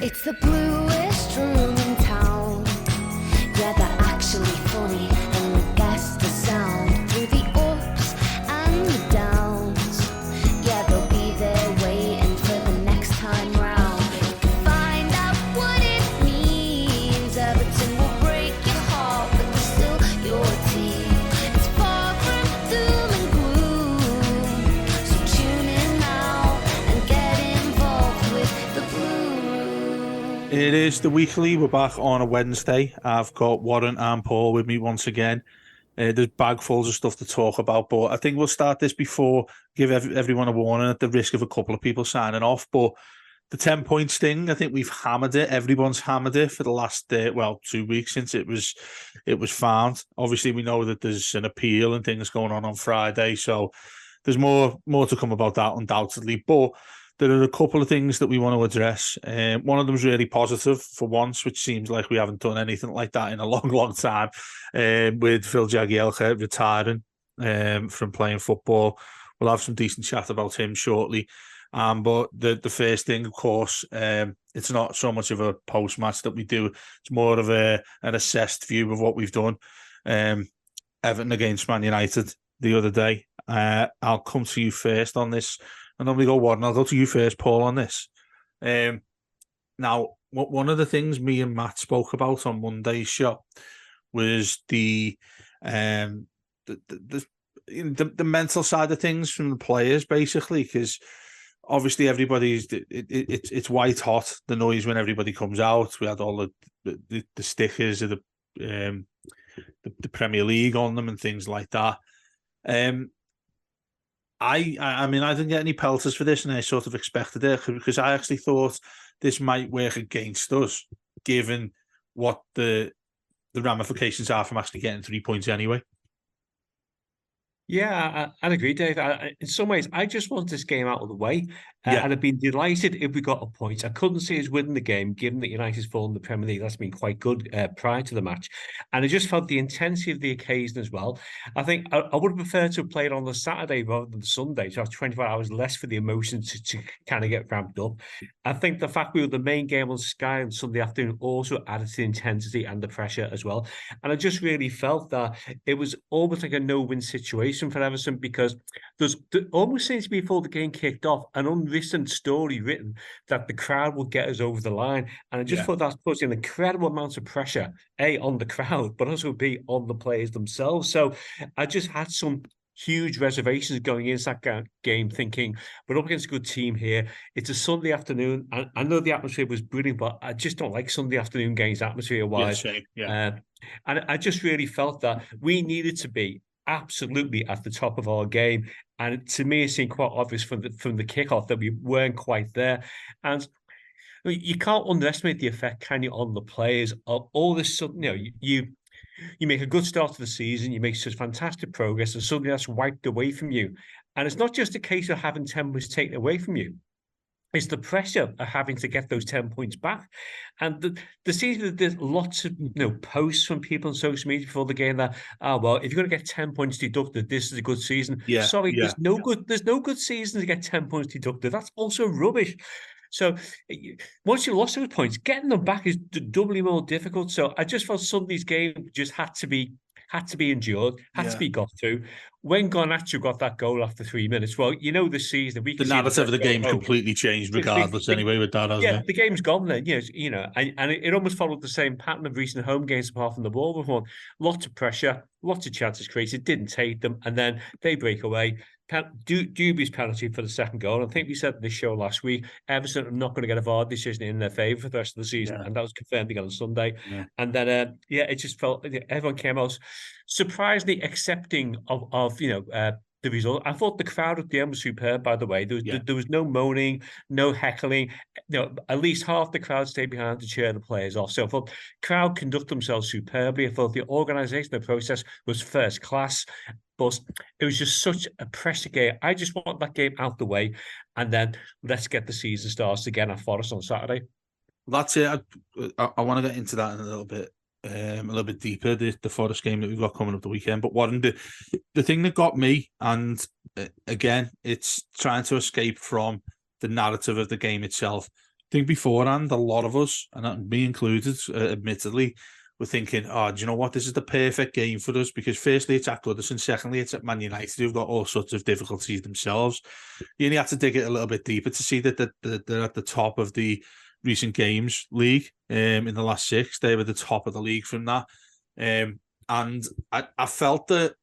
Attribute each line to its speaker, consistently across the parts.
Speaker 1: It's the bluest room in town. Yeah, they're actually funny, and the guests are sound. Through the ups and the downs. Yeah, they'll be there waiting for the next time round. You can find out what it means. Everton will break your heart, but they're still your team. It's far from doom and gloom. So tune in now and get involved with the Blue Room.
Speaker 2: It is the weekly. We're back on a Wednesday. I've got Warren and Paul with me once again. There's bagfuls of stuff to talk about, but I think we'll start this before give everyone a warning at the risk of a couple of people signing off. But the 10-point sting, I think we've hammered it. Everyone's hammered it for the last 2 weeks since it was found. Obviously, we know that there's an appeal and things going on Friday, so there's more to come about that undoubtedly. But there are a couple of things that we want to address. One of them is really positive for once, which seems like we haven't done anything like that in a long, long time, with Phil Jagielka retiring from playing football. We'll have some decent chat about him shortly. But the first thing, of course, it's not so much of a post-match that we do. It's more of an assessed view of what we've done. Everton against Man United the other day. I'll come to you first on this. And then we go, Warren, I'll go to you first, Paul, on this. Now, one of the things me and Matt spoke about on Monday's show was the mental side of things from the players, basically, because obviously it's white hot, the noise when everybody comes out. We had all the stickers of the Premier League on them and things like that. I mean, I didn't get any pelters for this, and I sort of expected it because I actually thought this might work against us, given what the ramifications are from actually getting 3 points anyway.
Speaker 3: Yeah, I'd agree, Dave. In some ways, I just want this game out of the way. And I'd been delighted if we got a point. I couldn't see us winning the game, given that United's fallen in the Premier League. That's been quite good prior to the match. And I just felt the intensity of the occasion as well. I think I would have preferred to have played on the Saturday rather than the Sunday, to have 24 hours less for the emotions to kind of get ramped up. I think the fact we were the main game on Sky on Sunday afternoon also added to the intensity and the pressure as well. And I just really felt that it was almost like a no-win situation for Everton, because there almost seems to be, before the game kicked off, an unwritten story written that the crowd will get us over the line. And I just thought that was an incredible amount of pressure, A, on the crowd, but also B, on the players themselves. So I just had some huge reservations going into that game, thinking we're up against a good team here. It's a Sunday afternoon. I know the atmosphere was brilliant, but I just don't like Sunday afternoon games atmosphere-wise. And I just really felt that we needed to be absolutely at the top of our game, and to me it seemed quite obvious from the kickoff that we weren't quite there. And you can't underestimate the effect, can you, on the players of all this sudden, you make a good start to the season, you make such fantastic progress, and suddenly that's wiped away from you. And it's not just a case of having 10 points taken away from you. It's the pressure of having to get those 10 points back. And there seems that there's lots of posts from people on social media before the game that, well, if you're going to get 10 points deducted, this is a good season. There's no good season to get 10 points deducted. That's also rubbish. So once you lost those points, getting them back is doubly more difficult. So I just felt Sunday's game just had to be endured, had to be got through. When Garnacho got that goal after 3 minutes, well, this season the
Speaker 2: narrative of the game completely changed, regardless. Anyway, with that, hasn't it?
Speaker 3: The game's gone then. And it almost followed the same pattern of recent home games, apart from the ball with one. Lots of pressure, lots of chances created, didn't take them, and then they break away. Dubious penalty for the second goal. I think we said in the show last week, Everton are not going to get a VAR decision in their favour for the rest of the season, and that was confirmed again on Sunday. And then, it just felt everyone came out surprisingly accepting of the result. I thought the crowd at the end was superb, by the way. There was no moaning, no heckling. At least half the crowd stayed behind to cheer the players off. So I thought crowd conduct themselves superbly. I thought the organisation, the process was first class. But it was just such a pressure game. I just want that game out the way, and then let's get the season started again at Forest on Saturday.
Speaker 2: That's it. I want to get into that in a little bit deeper, the Forest game that we've got coming up the weekend. But Warren, the thing that got me, and again, it's trying to escape from the narrative of the game itself, think beforehand, a lot of us, and me included, admittedly, were thinking, oh, do you know what? This is the perfect game for us because firstly, it's at Goodison. Secondly, it's at Man United, who've got all sorts of difficulties themselves. You only have to dig it a little bit deeper to see that they're at the top of the recent games league. In the last 6, they were the top of the league from that. And I felt that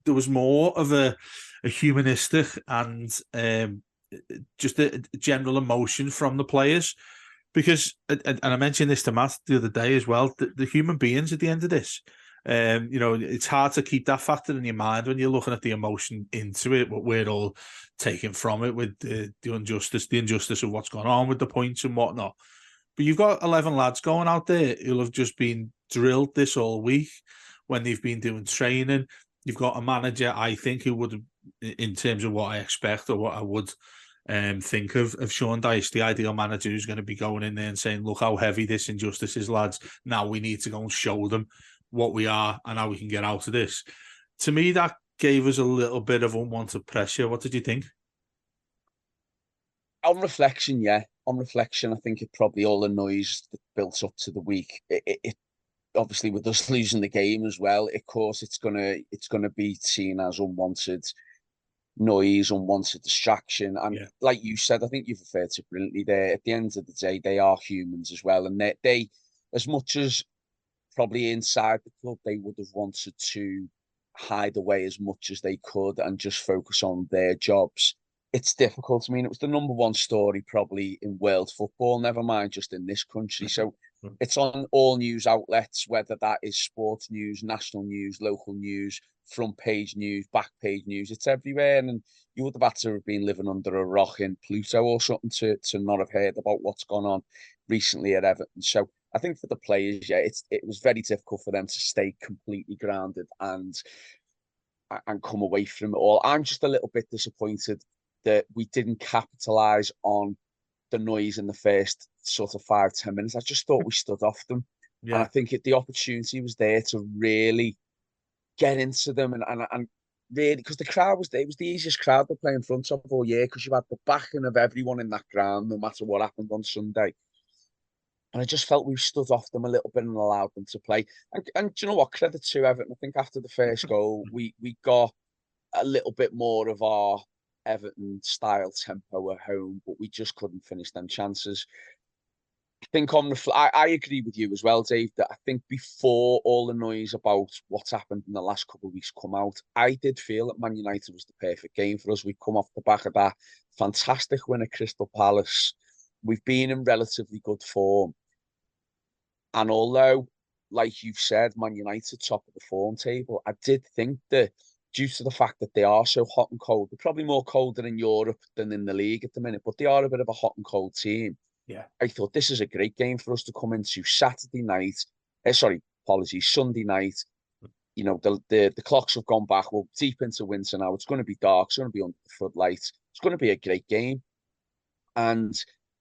Speaker 2: there was more of a humanistic and just a general emotion from the players. Because, and I mentioned this to Matt the other day as well, the human beings at the end of this, it's hard to keep that factor in your mind when you're looking at the emotion into it, what we're all taking from it with the injustice of what's going on with the points and whatnot. But you've got 11 lads going out there who'll have just been drilled this all week when they've been doing training. You've got a manager, I think, who would, in terms of what I expect or what I would think of Sean Dyche, the ideal manager who's going to be going in there and saying, look how heavy this injustice is, lads. Now we need to go and show them what we are and how we can get out of this. To me, that gave us a little bit of unwanted pressure. What did you think?
Speaker 4: On reflection, yeah. On reflection, I think it probably all the noise that built up to the week. It obviously with us losing the game as well, of course, it's gonna be seen as unwanted noise, unwanted distraction. And like you said, I think you've referred to brilliantly there. At the end of the day, they are humans as well, and they as much as probably inside the club, they would have wanted to hide away as much as they could and just focus on their jobs. It's difficult. I mean, it was the number one story probably in world football, never mind just in this country. So it's on all news outlets, whether that is sports news, national news, local news, front page news, back page news. It's everywhere. And you would have had to have been living under a rock in Pluto or something to not have heard about what's gone on recently at Everton. So I think for the players, yeah, it was very difficult for them to stay completely grounded and come away from it all. I'm just a little bit disappointed that we didn't capitalize on the noise in the first sort of 5-10 minutes. I just thought we stood off them. Yeah. And I think the opportunity was there to really get into them and really, because the crowd was there. It was the easiest crowd to play in front of all year because you had the backing of everyone in that ground, no matter what happened on Sunday. And I just felt we stood off them a little bit and allowed them to play. And do you know what? Credit to Everton. I think after the first goal, we got a little bit more of our Everton style tempo at home, but we just couldn't finish them chances. I think I agree with you as well, Dave, that I think before all the noise about what's happened in the last couple of weeks come out, I did feel that Man United was the perfect game for us. We've come off the back of that fantastic win at Crystal Palace. We've been in relatively good form. And although, like you've said, Man United top of the form table, I did think that due to the fact that they are so hot and cold, they're probably more colder in Europe than in the league at the minute, but they are a bit of a hot and cold team.
Speaker 2: Yeah,
Speaker 4: I thought this is a great game for us to come into Sunday night. You know, the clocks have gone back. We're deep into winter now. It's going to be dark. It's going to be under the floodlights. It's going to be a great game. And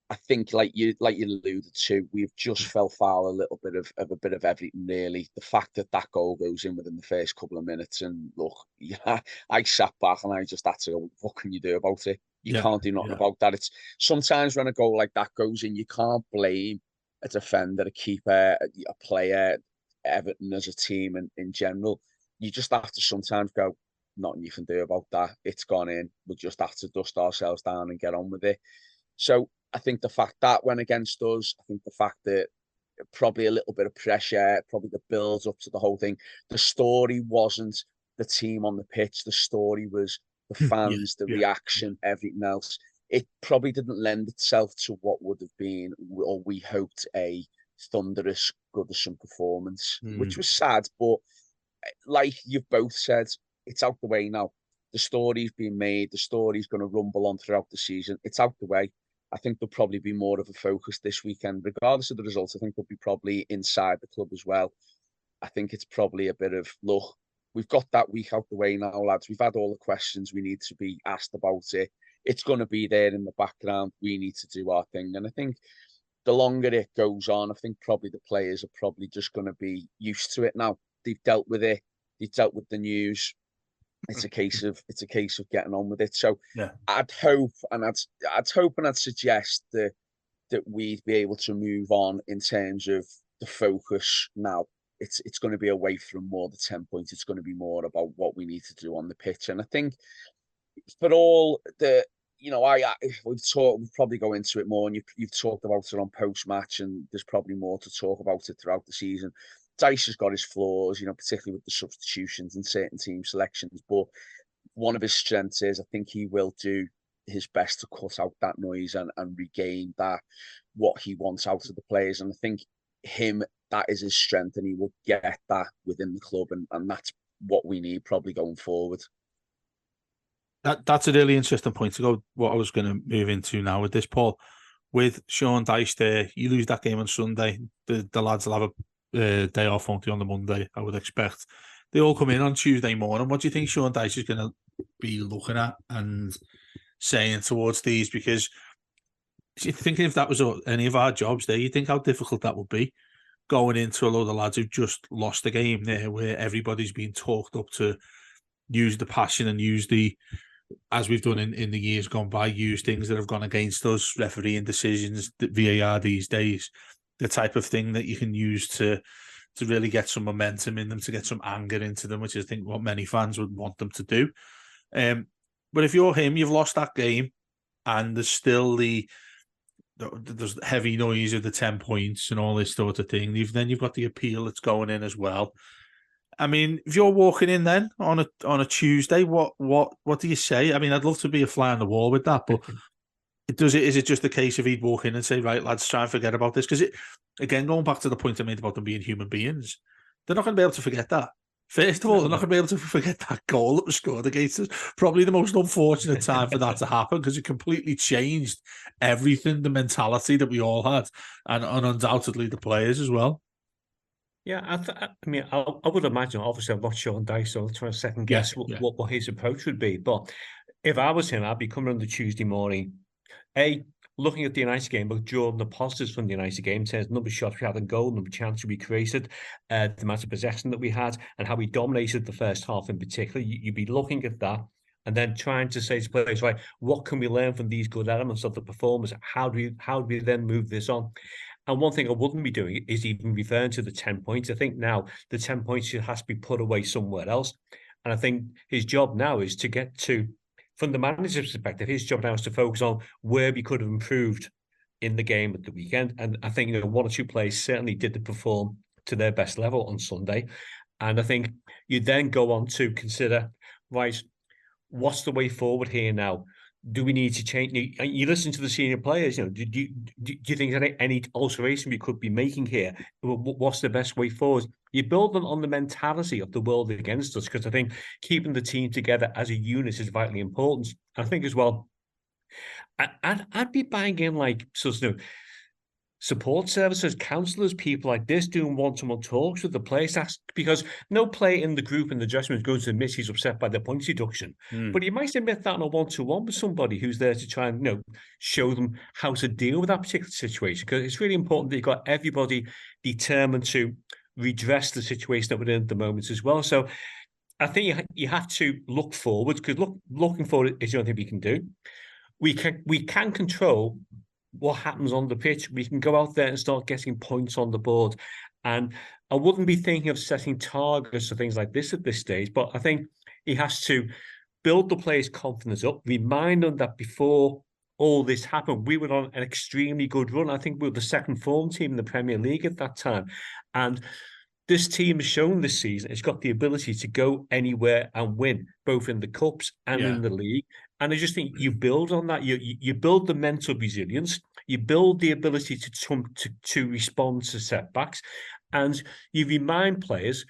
Speaker 4: I think, like you alluded to, we've just fell foul a little bit of a bit of everything, really. The fact that goal goes in within the first couple of minutes, and look, yeah, I sat back and I just had to go, what can you do about it? You can't do nothing about that. It's sometimes when a goal like that goes in, you can't blame a defender, a keeper, a player, Everton as a team and in general. You just have to sometimes go, nothing you can do about that. It's gone in. We'll just have to dust ourselves down and get on with it. So I think the fact that went against us, I think the fact that probably a little bit of pressure, probably the builds up to the whole thing. The story wasn't the team on the pitch. The story was the fans, the reaction, everything else. It probably didn't lend itself to what would have been, or we hoped, a thunderous Goodison performance, which was sad. But like you've both said, it's out the way now. The story's been made. The story's going to rumble on throughout the season. It's out the way. I think there'll probably be more of a focus this weekend, regardless of the results. I think there'll be probably inside the club as well. I think it's probably a bit of, look, we've got that week out the way now, lads. We've had all the questions we need to be asked about it. It's going to be there in the background. We need to do our thing. And I think the longer it goes on, I think probably the players are probably just going to be used to it now. They've dealt with it. They've dealt with the news. It's a case of getting on with it. So I'd hope and I'd suggest that that we'd be able to move on in terms of the focus now. It's going to be away from more the 10 points. It's going to be more about what we need to do on the pitch. And I think for all the, we'll probably go into it more, and you've talked about it on post match, and there's probably more to talk about it throughout the season. Dyche has got his flaws, particularly with the substitutions and certain team selections, but one of his strengths is I think he will do his best to cut out that noise and regain that what he wants out of the players. And I think that is his strength, and he will get that within the club, and that's what we need probably going forward.
Speaker 2: That's a really interesting point to go. What I was going to move into now with this, Paul, with Sean Dyche there, you lose that game on Sunday. The lads will have a day off, won't they, on the Monday, I would expect. They all come in on Tuesday morning. What do you think Sean Dyche is going to be looking at and saying towards these? Because thinking if that was any of our jobs there, you think how difficult that would be going into a load of lads who've just lost the game there, where everybody's been talked up to use the passion and use the, as we've done in the years gone by, use things that have gone against us, refereeing decisions, VAR these days, the type of thing that you can use to really get some momentum in them, to get some anger into them, which is, I think, what many fans would want them to do. But if you're him, you've lost that game, and there's still there's heavy noise of the 10 points and all this sort of thing. Then you've got the appeal that's going in as well. I mean, if you're walking in then on a Tuesday, what do you say? I mean, I'd love to be a fly on the wall with that, but is it just a case of he'd walk in and say, right, lads, try and forget about this? Because again, going back to the point I made about them being human beings, they're not going to be able to forget that. First of all, they're not going to be able to forget that goal that was scored against us. Probably the most unfortunate time for that to happen, because it completely changed everything, the mentality that we all had, and undoubtedly the players as well.
Speaker 3: Yeah, I would imagine, obviously, I'm not Sean Dyche, so I'm trying to second guess what his approach would be. But if I was him, I'd be coming on the Tuesday morning, looking at the United game, but drawing the positives from the United game, in terms of number of shots we had in goal, number of chances we created, the amount of possession that we had, and how we dominated the first half in particular. You'd be looking at that and then trying to say to players, right, what can we learn from these good elements of the performance? How do we then move this on? And one thing I wouldn't be doing is even referring to the 10 points. I think now the 10 points has to be put away somewhere else. And I think his job now is to get to, from the manager's perspective, his job now is to focus on where we could have improved in the game at the weekend. And I think one or two players certainly did perform to their best level on Sunday. And I think you then go on to consider, right, what's the way forward here now? Do we need to change? You listen to the senior players. Do you think that any alteration we could be making here? What's the best way forward? You build them on the mentality of the world against us, because I think keeping the team together as a unit is vitally important. I think as well, I'd be buying in support services, counsellors, people like this doing one-to-one talks with the players. That's because no player in the group in the dressing room is going to admit he's upset by the points deduction. But you might admit that on a one-to-one with somebody who's there to try and show them how to deal with that particular situation. Because it's really important that you've got everybody determined to redress the situation that we're in at the moment as well. So I think you have to look forward, because looking forward is the only thing we can do. We can control what happens on the pitch. We can go out there and start getting points on the board. And I wouldn't be thinking of setting targets or things like this at this stage, but I think he has to build the players' confidence up, remind them that before all this happened, we were on an extremely good run. I think we were the second form team in the Premier League at that time. And this team has shown this season it's got the ability to go anywhere and win, both in the cups and in the league. And I just think you build on that. You build the mental resilience. You build the ability to respond to setbacks, and you remind players,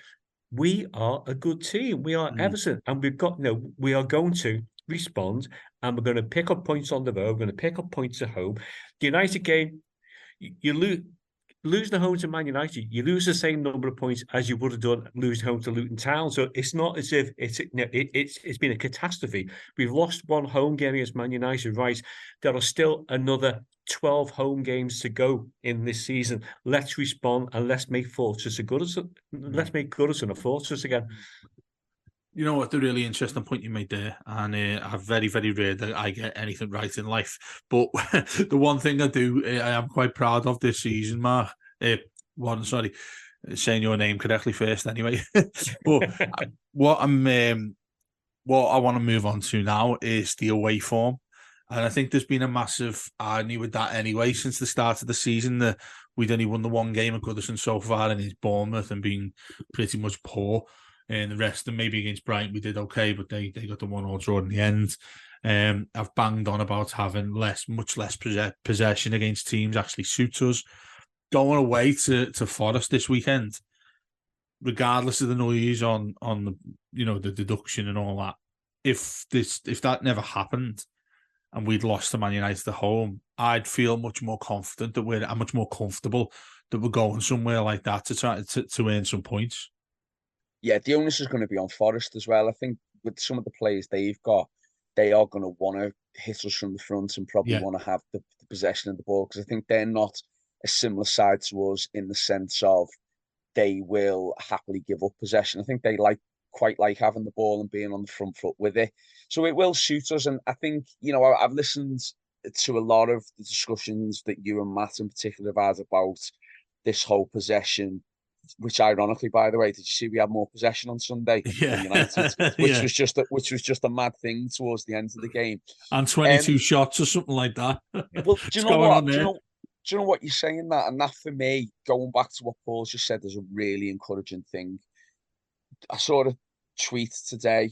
Speaker 3: we are a good team. We are Everton, and we are going to respond, and we're going to pick up points on the road. We're going to pick up points at home. The United game, you losing at home to Man United, you lose the same number of points as you would have done losing home to Luton Town. So it's not as if it's been a catastrophe. We've lost one home game against Man United, right? There are still another 12 home games to go in this season. Let's respond, and let's make Goodison a fortress again.
Speaker 2: You know what? The really interesting point you made there, and I'm very, very rare that I get anything right in life. But the one thing I do, I am quite proud of this season, Mark. Warren, sorry, saying your name correctly first, anyway. But what what I want to move on to now is the away form. And I think there's been a massive irony with that anyway since the start of the season that we'd only won the one game at Goodison so far and it's Bournemouth and been pretty much poor. And the rest of them, maybe against Brighton, we did okay, but they got the 1-1 draw in the end. I've banged on about having much less possession against teams actually suits us. Going away to Forest this weekend, regardless of the noise on the the deduction and all that, if that never happened and we'd lost to Man United at home, I'd feel much more confident that I'm much more comfortable that we're going somewhere like that to try to earn some points.
Speaker 4: Yeah, the onus is going to be on Forest as well. I think with some of the players they've got, they are going to want to hit us from the front and probably
Speaker 2: Yeah.
Speaker 4: want to have the possession of the ball because I think they're not a similar side to us in the sense of they will happily give up possession. I think they quite like having the ball and being on the front foot with it. So it will suit us. And I think, I've listened to a lot of the discussions that you and Matt in particular have had about this whole possession, which ironically, by the way, did you see we had more possession on Sunday
Speaker 2: Yeah.
Speaker 4: than United, which was just a mad thing towards the end of the game.
Speaker 2: And 22 shots or something like that.
Speaker 4: Well, do you know
Speaker 2: going
Speaker 4: what?
Speaker 2: on there?
Speaker 4: Do you know what you're saying that? And that for me, going back to what Paul just said, is a really encouraging thing. I saw a tweet today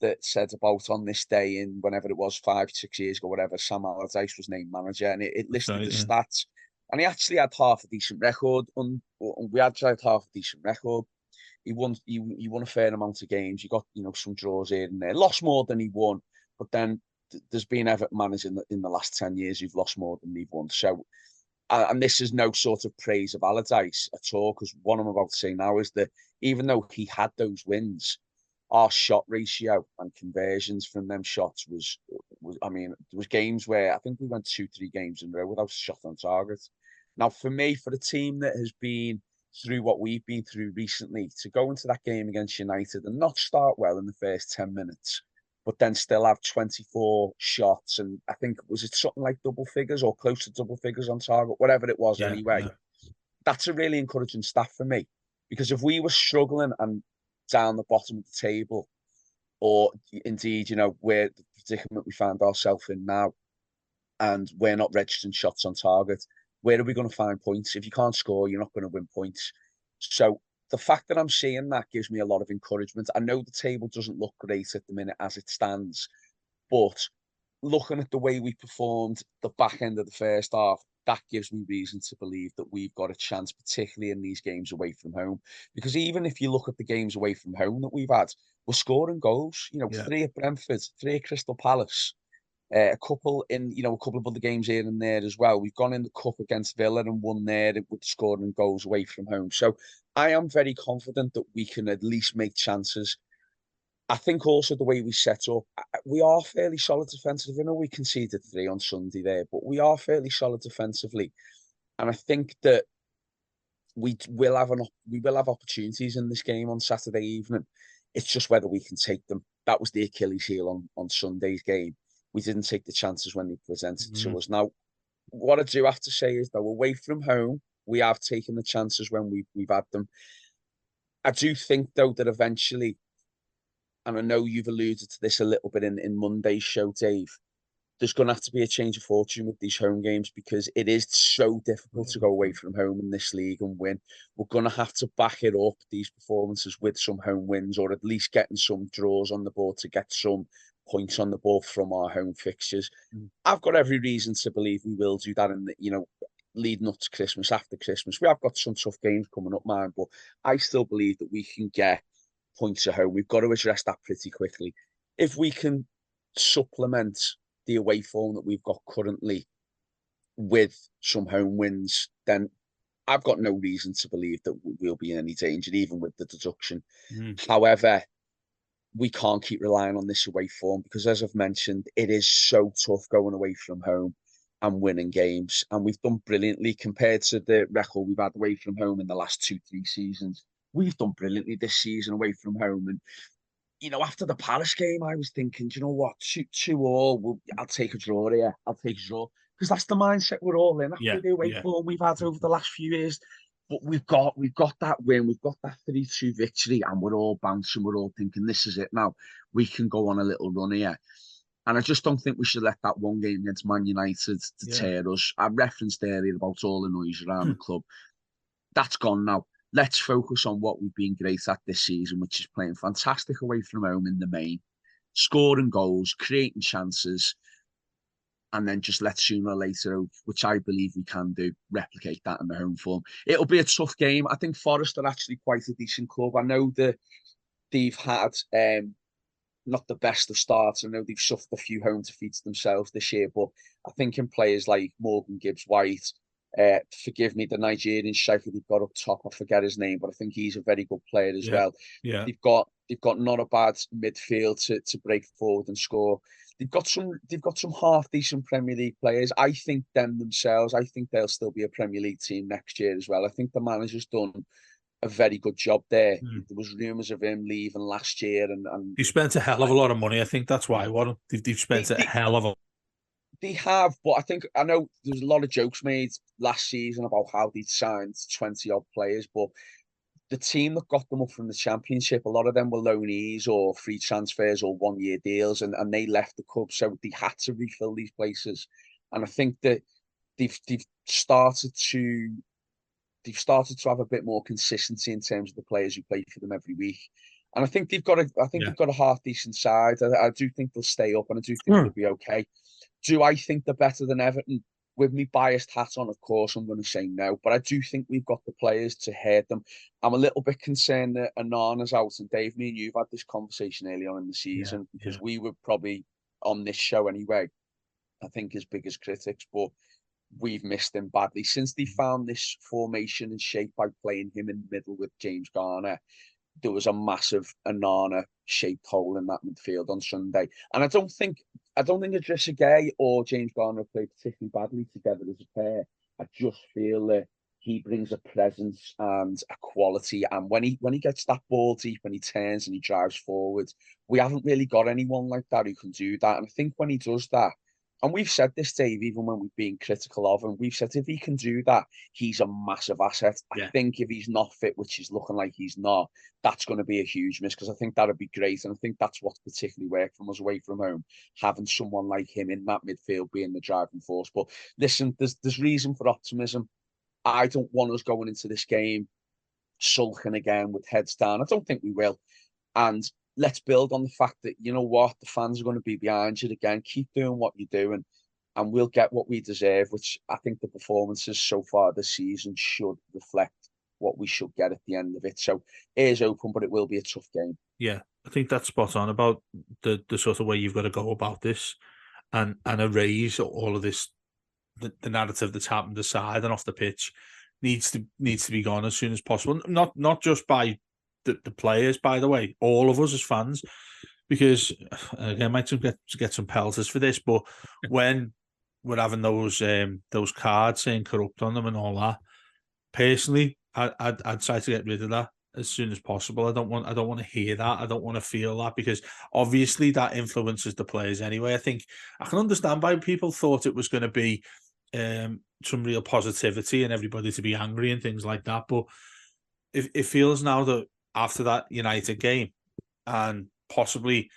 Speaker 4: that said about on this day in whenever it was 5, 6 years ago, whatever, Sam Allardyce was named manager, and it listed the stats. And he actually had half a decent record. We actually had half a decent record. He won a fair amount of games. He got some draws here and there. Lost more than he won, but then there's been Everton managers in the last 10 years who've lost more than they've won. So, and this is no sort of praise of Allardyce at all, because what I'm about to say now is that even though he had those wins, our shot ratio and conversions from them shots was I mean, there was games where I think we went 2-3 games in a row without a shot on target. Now, for me, for a team that has been through what we've been through recently, to go into that game against United and not start well in the first 10 minutes, but then still have 24 shots, and I think, was it something like double figures or close to double figures on target, whatever it was anyway. That's a really encouraging stat for me, because if we were struggling and down the bottom of the table, or indeed, where the predicament we find ourselves in now, and we're not registering shots on target, where are we going to find points? If you can't score, you're not going to win points. So the fact that I'm seeing that gives me a lot of encouragement. I know the table doesn't look great at the minute as it stands, but looking at the way we performed the back end of the first half, that gives me reason to believe that we've got a chance, particularly in these games away from home. Because even if you look at the games away from home that we've had, we're scoring goals. 3 at Brentford, 3 at Crystal Palace, a couple in, a couple of other games here and there as well. We've gone in the cup against Villa and won there with scoring goals away from home. So I am very confident that we can at least make chances. I think also the way we set up, we are fairly solid defensively. I know we conceded 3 on Sunday there, but we are fairly solid defensively. And I think that we will have opportunities in this game on Saturday evening. It's just whether we can take them. That was the Achilles heel on Sunday's game. We didn't take the chances when they presented to us. Now, what I do have to say is, though, away from home, we have taken the chances when we've had them. I do think, though, that eventually, and I know you've alluded to this a little bit in Monday's show, Dave, there's going to have to be a change of fortune with these home games, because it is so difficult to go away from home in this league and win. We're going to have to back it up, these performances, with some home wins, or at least getting some draws on the board to get some points on the board from our home fixtures. I've got every reason to believe we will do that in the, leading up to Christmas, after Christmas. We have got some tough games coming up, man, but I still believe that we can get points at home. We've got to address that pretty quickly. If we can supplement the away form that we've got currently with some home wins, then I've got no reason to believe that we'll be in any danger, even with the deduction. However, we can't keep relying on this away form, because, as I've mentioned, it is so tough going away from home and winning games. And we've done brilliantly compared to the record we've had away from home in the last 2-3 seasons. We've done brilliantly this season away from home. And, after the Palace game, I was thinking, do you know what, 2-2 I'll take a draw here. I'll take a draw because that's the mindset we're all in after the away form we've had over the last few years. But we've got that win, we've got that 3-2 victory, and we're all bouncing. We're all thinking, this is it now. We can go on a little run here. And I just don't think we should let that one game against Man United to tear us. I referenced earlier about all the noise around the club. That's gone now. Let's focus on what we've been great at this season, which is playing fantastic away from home in the main, scoring goals, creating chances, and then just let sooner or later, which I believe we can do, replicate that in the home form. It'll be a tough game. I think Forest are actually quite a decent club. I know that they've had not the best of starts. I know they've suffered a few home defeats themselves this year, but I think in players like Morgan Gibbs-White, forgive me, the Nigerian striker they've got up top, I forget his name, but I think he's a very good player as well.
Speaker 2: Yeah.
Speaker 4: They've got not a bad midfield to break forward and score. They've got some half decent Premier League players. I think themselves, I think they'll still be a Premier League team next year as well. I think the manager's done a very good job there. There was rumours of him leaving last year, and
Speaker 2: he spent a hell of a lot of money. I think that's why. They've spent a hell of a.
Speaker 4: They have, but I know there's a lot of jokes made last season about how they'd signed 20 odd players, but the team that got them up from the Championship, a lot of them were loanees or free transfers or 1-year deals, and they left the club, so they had to refill these places. And I think that they've started to have a bit more consistency in terms of the players who play for them every week. And I think they've got a half decent side. I do think they'll stay up, and I do think they'll be okay. Do I think they're better than Everton? With me biased hat on, of course, I'm going to say no. But I do think we've got the players to hurt them. I'm a little bit concerned that Anana's out. And Dave, me and you've had this conversation early on in the season because we were probably on this show anyway, I think as big as critics, but we've missed him badly. Since they found this formation and shape by playing him in the middle with James Garner, there was a massive Anana-shaped hole in that midfield on Sunday. And I don't think Idrissa Gueye or James Garner played particularly badly together as a pair. I just feel that he brings a presence and a quality. And when he gets that ball deep and he turns and he drives forward, we haven't really got anyone like that who can do that. And I think when he does that, and we've said this, Dave, even when we've been critical of him, we've said if he can do that, he's a massive asset. I think if he's not fit, which is looking like he's not, that's going to be a huge miss because I think that'd be great. And I think that's what's particularly worked from us away from home, having someone like him in that midfield being the driving force. But listen, there's reason for optimism. I don't want us going into this game sulking again with heads down. I don't think we will. And let's build on the fact that, you know what, the fans are going to be behind you again. Keep doing what you're doing and we'll get what we deserve, which I think the performances so far this season should reflect what we should get at the end of it. So ears open, but it will be a tough game.
Speaker 2: Yeah, I think that's spot on about the sort of way you've got to go about this and erase all of this, the narrative that's happened aside and off the pitch needs to be gone as soon as possible. Not just by the players, by the way, all of us as fans, because again, I might get some pelters for this, but when we're having those cards saying corrupt on them and all that, personally, I'd try to get rid of that as soon as possible. I don't want to hear that. I don't want to feel that because obviously that influences the players anyway. I think I can understand why people thought it was going to be some real positivity and everybody to be angry and things like that, but it feels now that after that United game and possibly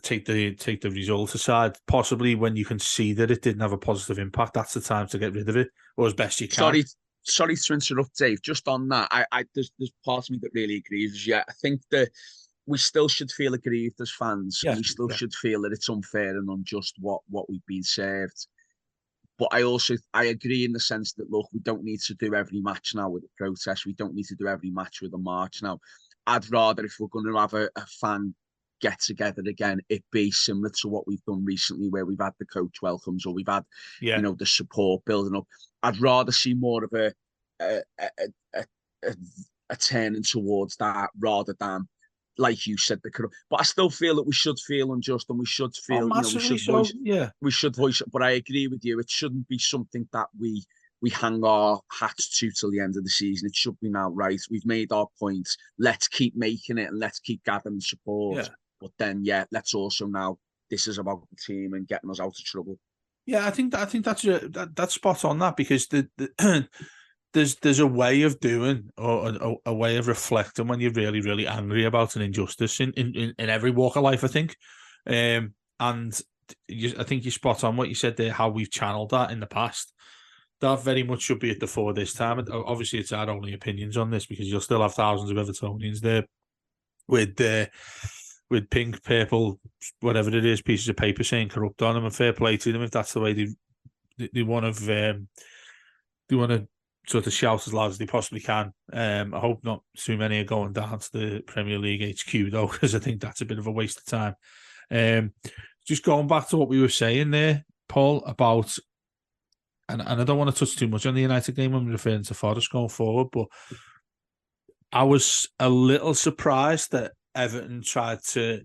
Speaker 2: take the result aside, possibly when you can see that it didn't have a positive impact, that's the time to get rid of it, or as best you can.
Speaker 4: Sorry to interrupt, Dave. Just on that, there's part of me that really agrees. Yeah, I think that we still should feel aggrieved as fans. We still should feel that it's unfair and unjust what we've been served. But I agree in the sense that, look, we don't need to do every match now with a protest. We don't need to do every match with a march now. I'd rather, if we're going to have a fan get together again, it be similar to what we've done recently, where we've had the coach welcomes or we've had, the support building up. I'd rather see more of a turning towards that rather than, like you said, but I still feel that we should feel unjust and we should feel, we should voice it. But I agree with you. It shouldn't be something that we hang our hats to till the end of the season. It should be now, right? We've made our points. Let's keep making it and let's keep gathering support. But then, yeah, let's also now, this is about the team and getting us out of trouble.
Speaker 2: Yeah, I think that's spot on that, because there's a way of doing, or a way of reflecting when you're really, really angry about an injustice in every walk of life, I think. And I think you're spot on what you said there, how we've channeled that in the past. That very much should be at the fore this time. And obviously, it's our only opinions on this, because you'll still have thousands of Evertonians there with pink, purple, whatever it is, pieces of paper saying corrupt on them, and fair play to them if that's the way they want to sort of shout as loud as they possibly can. I hope not too many are going down to the Premier League HQ though, because I think that's a bit of a waste of time. Just going back to what we were saying there, Paul, about, and I don't want to touch too much on the United game, I'm referring to Forest going forward, but I was a little surprised that Everton tried to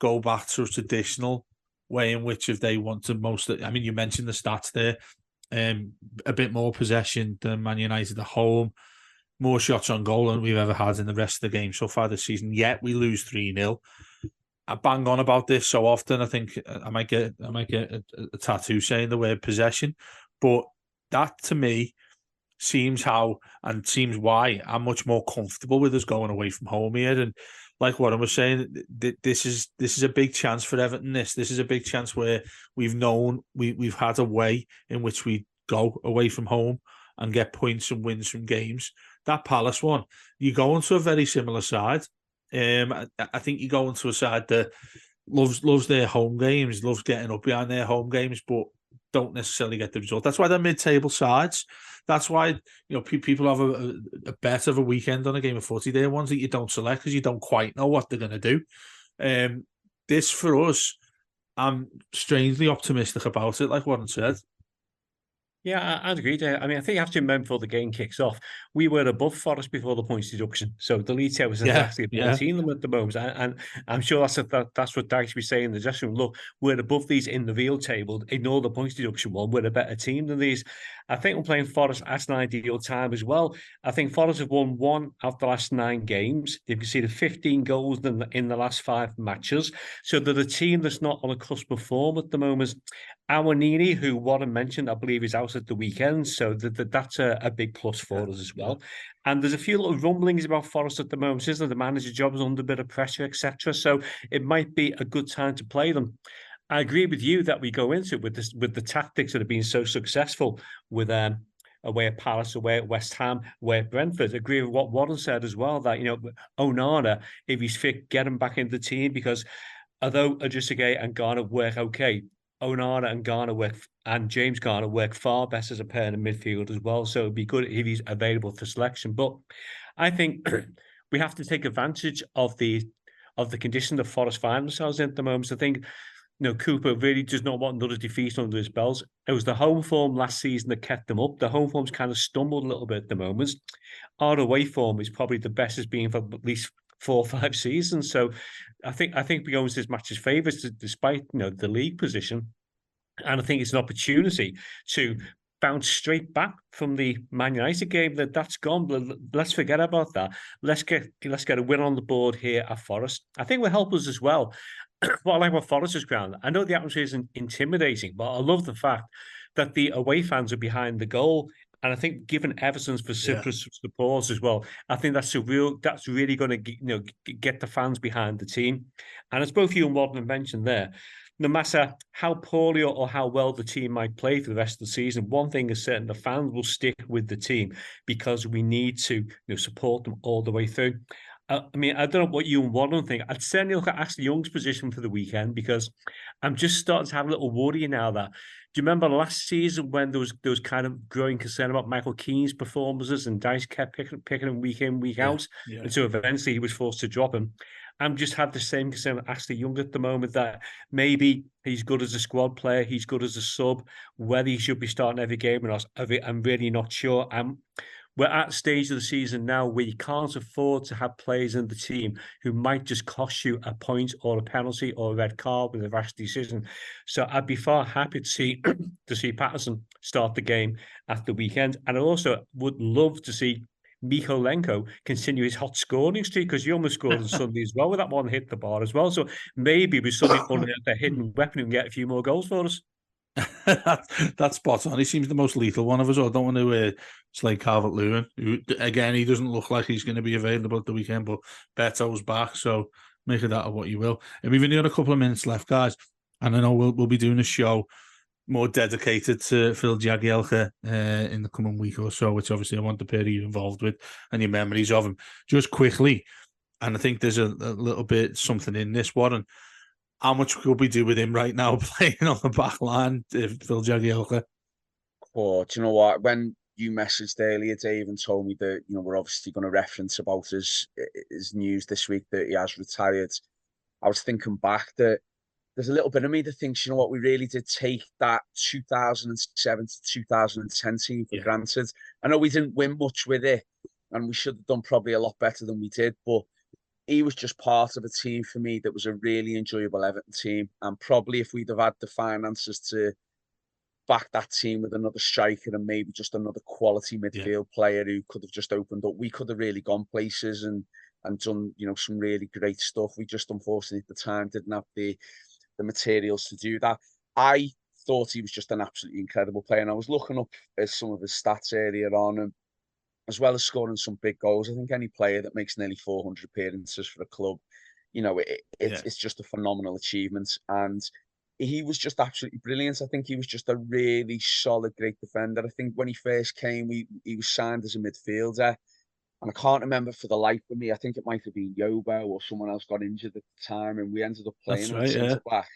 Speaker 2: go back to a traditional way in which, if they want to I mean, you mentioned the stats there, a bit more possession than Man United at home, more shots on goal than we've ever had in the rest of the game so far this season, yet we lose 3-0. I bang on about this so often, I think I might get a tattoo saying the word possession, but that to me seems why I'm much more comfortable with us going away from home here. And like what I was saying, this is a big chance for Everton. This is a big chance where we've known we've had a way in which we go away from home and get points and wins from games. That Palace one, you go into a very similar side. I think you go into a side that loves their home games, loves getting up behind their home games, but don't necessarily get the result. That's why they're mid-table sides. That's why people have a bet of a weekend on a game of footy. They're ones that you don't select because you don't quite know what they're going to do. This for us, I'm strangely optimistic about it, like Warren said.
Speaker 3: Yeah, I'd agree. I mean, I think you have to remember before the game kicks off, we were above Forest before the points deduction. So the lead table is actually 14 them at the moment. And I'm sure that's what Dyche was saying in the dressing room. Look, we're above these in the real table. Ignore the points deduction one. We're a better team than these. I think we're playing Forest at an ideal time as well. I think Forest have won 1 out of the last 9 games. They've conceded 15 goals in the last 5 matches. So they're the team that's not on a cusp of form at the moment. Awanini, who Warren mentioned, I believe is out at the weekend, so that's a big plus for us as well. Yeah. And there's a few little rumblings about Forest at the moment, isn't there? The manager job is under a bit of pressure, etc. So it might be a good time to play them. I agree with you that we go into it with the tactics that have been so successful with away at Palace, away at West Ham, away at Brentford. I agree with what Warren said as well, that Onana, if he's fit, get him back into the team, because although Ajusage and Garner work okay, Onana and Garner and James Garner work far better as a pair in midfield as well. So it'd be good if he's available for selection. But I think we have to take advantage of the condition that Forest find themselves in at the moment. So I think Cooper really does not want another defeat under his belt. It was the home form last season that kept them up. The home form's kind of stumbled a little bit at the moment. Our away form is probably the best it's been for at least 4 or 5 seasons. So I think we go into this match as favourites despite the league position. And I think it's an opportunity to bounce straight back from the Man United game. That's gone. Let's forget about that. Let's get a win on the board here at Forest. I think will help us as well. What I like about Forest's ground, I know the atmosphere isn't intimidating, but I love the fact that the away fans are behind the goal. And I think given Everton's vociferous support as well, I think that's really going to get the fans behind the team. And as both you and Wadman mentioned there, no matter how poorly or how well the team might play for the rest of the season, one thing is certain: the fans will stick with the team because we need to support them all the way through. I mean, I don't know what you and Wadman think. I'd certainly look at Ashley Young's position for the weekend, because I'm just starting to have a little worry now that. Do you remember last season when there was kind of growing concern about Michael Keane's performances, and Dyche kept picking him week in, week out, and so eventually he was forced to drop him? I'm just had the same concern with Ashley Young at the moment, that maybe he's good as a squad player, he's good as a sub, whether he should be starting every game or not, I'm really not sure. We're at a stage of the season now where you can't afford to have players in the team who might just cost you a point or a penalty or a red card with a rash decision. So I'd be far happy to see Patterson start the game at the weekend. And I also would love to see Mykolenko continue his hot scoring streak, because he almost scored on Sunday as well with that one hit the bar as well. So maybe with Sunday unearthed a hidden weapon and get a few more goals for us.
Speaker 2: That's spot on. He seems the most lethal one of us. I don't want to slay Calvert-Lewin, who, again, he doesn't look like he's going to be available at the weekend, but Beto's back, so make it out of what you will. And we've only got a couple of minutes left, guys, and I know we'll be doing a show more dedicated to Phil Jagielka in the coming week or so, which obviously I want the pair of you involved with and your memories of him. Just quickly, and I think there's a little bit something in this, Warren. How much could we do with him right now playing on the back line, Phil Jagielka?
Speaker 4: Oh, do you know what? When you messaged earlier, Dave, and told me that, you know, we're obviously going to reference about his news this week that he has retired, I was thinking back that there's a little bit of me that thinks, you know what, we really did take that 2007 to 2010 team for granted. I know we didn't win much with it, and we should have done probably a lot better than we did, but he was just part of a team for me that was a really enjoyable Everton team. And probably if we'd have had the finances to back that team with another striker and maybe just another quality midfield player who could have just opened up, we could have really gone places and done, you know, some really great stuff. We just unfortunately at the time didn't have the materials to do that. I thought he was just an absolutely incredible player, and I was looking up at some of his stats earlier on, and as well as scoring some big goals, I think any player that makes nearly 400 appearances for a club, you know, it's just a phenomenal achievement. And he was just absolutely brilliant. I think he was just a really solid, great defender. I think when he first came, he was signed as a midfielder. And I can't remember for the life of me. I think it might have been Yobo or someone else got injured at the time, and we ended up playing him at centre back.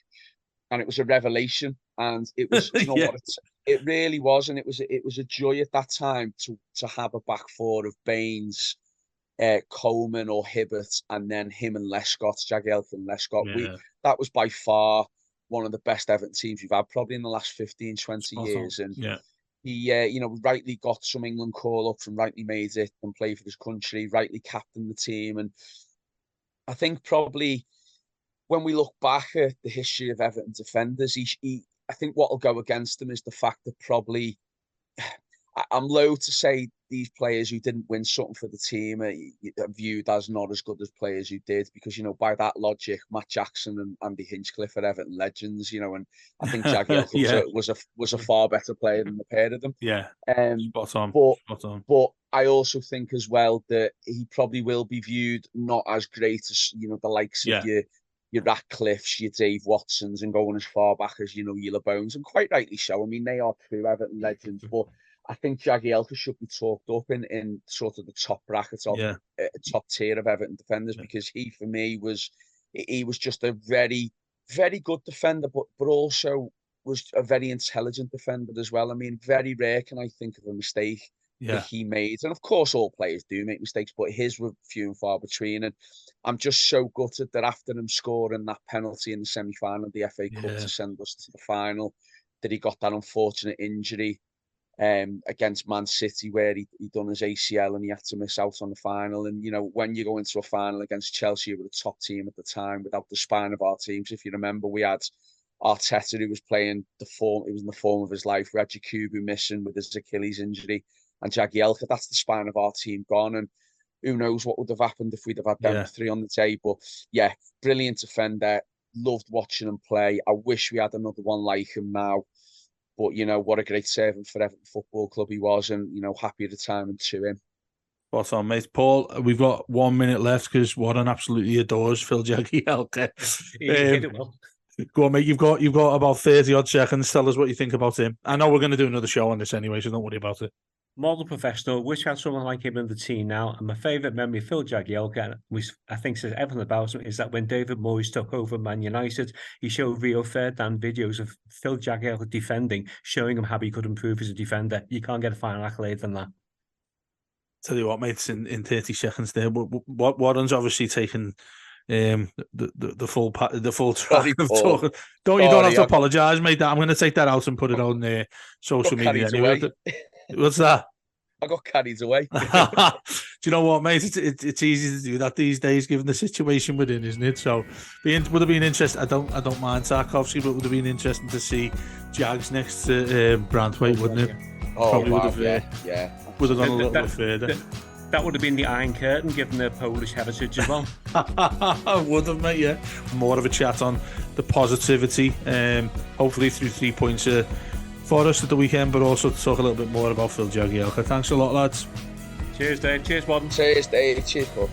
Speaker 4: And it was a revelation. And it was, you know what, it really was, and it was a joy at that time to have a back four of Baines, Coleman or Hibbert, and then him and Lescott, Jagielka and Lescott. That was by far one of the best Everton teams we've had probably in the last 15, 20 years. And he, you know, rightly got some England call-ups and rightly made it and played for his country, rightly captained the team. And I think probably when we look back at the history of Everton defenders, I think what will go against him is the fact that probably, I'm loath to say these players who didn't win something for the team are viewed as not as good as players who did, because, you know, by that logic, Matt Jackson and Andy Hinchcliffe are Everton legends, you know, and I think Jagielka was a far better player than the pair of them.
Speaker 2: Spot on.
Speaker 4: But I also think as well that he probably will be viewed not as great as, you know, the likes of your Ratcliffes, your Dave Watsons, and going as far back as, you know, your Bones, and quite rightly so. I mean, they are true Everton legends, but I think Jagielka should be talked up in sort of the top bracket of top tier of Everton defenders, because he, for me, was just a very, very good defender, but also was a very intelligent defender as well. I mean, very rare can I think of a mistake that he made. And of course, all players do make mistakes, but his were few and far between. And I'm just so gutted that after him scoring that penalty in the semi-final of the FA Cup to send us to the final, that he got that unfortunate injury against Man City, where he done his ACL and he had to miss out on the final. And, you know, when you go into a final against Chelsea, who were the top team at the time, without the spine of our teams, if you remember, we had Arteta, who was playing it was in the form of his life. We had Jakubu missing with his Achilles injury, and Jagielka, that's the spine of our team gone. And who knows what would have happened if we'd have had them three on the day. But yeah, brilliant defender. Loved watching him play. I wish we had another one like him now. But, you know, what a great servant for Everton Football Club he was, and, you know, happy retirement to him.
Speaker 2: Spot on, mate. Paul, we've got 1 minute left because Warren absolutely adores Phil Jagielka.
Speaker 3: He hit it well.
Speaker 2: Go on, mate. You've got about 30 odd seconds. Tell us what you think about him. I know we're going to do another show on this anyway, so don't worry about it.
Speaker 3: Model professional. Wish I had someone like him in the team now. And my favourite memory of Phil Jagielka, which I think says everything about him, is that when David Moyes took over Man United, he showed Rio Ferdinand videos of Phil Jagielka defending, showing him how he could improve as a defender. You can't get a final accolade than that.
Speaker 2: Tell you what, mate, in 30 seconds there, Warren's obviously taken the full track of talking. You don't have to apologise, mate. I'm going to take that out and put it on social media anyway. What's that?
Speaker 4: I got carried away.
Speaker 2: Do you know what, mate? It's easy to do that these days, given the situation we're in, isn't it? So, would have been interesting. I don't mind Tarkovsky, but would have been interesting to see Jags next to Branthwaite, wouldn't it?
Speaker 4: Oh,
Speaker 2: probably
Speaker 4: wow,
Speaker 2: would have. Would have gone a little bit further.
Speaker 3: that would have been the Iron Curtain, given their Polish heritage as well.
Speaker 2: I would have, mate, yeah. More of a chat on the positivity, hopefully through 3 points for us at the weekend, but also to talk a little bit more about Phil Jagielka. Thanks a lot, lads.
Speaker 3: Cheers, Dave. Cheers, Wadden.
Speaker 4: Cheers, Dave. Cheers, Bob.